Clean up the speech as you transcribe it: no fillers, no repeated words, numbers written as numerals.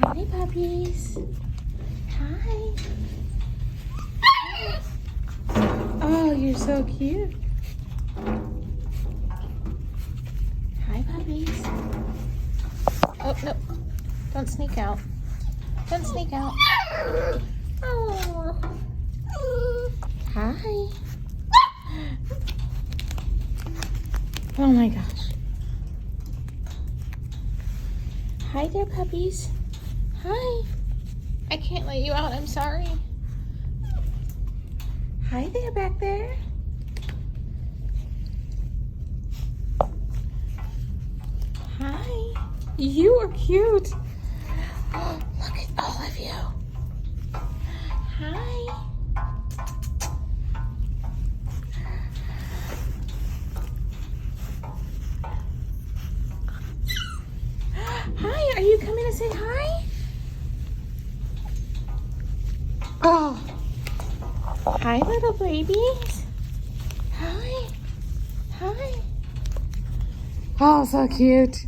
Hi, puppies. Hi. Oh, you're so cute. Hi, puppies. Oh, no. Don't sneak out. Don't sneak out. Oh. Hi. Oh my gosh. Hi there, puppies. Hi. I can't let you out. I'm sorry. Hi there, back there. Hi. You are cute. Oh, look at all of you. Hi. Hi, are you coming to say hi? Oh. Hi, little babies. Hi. Hi. Oh, so cute.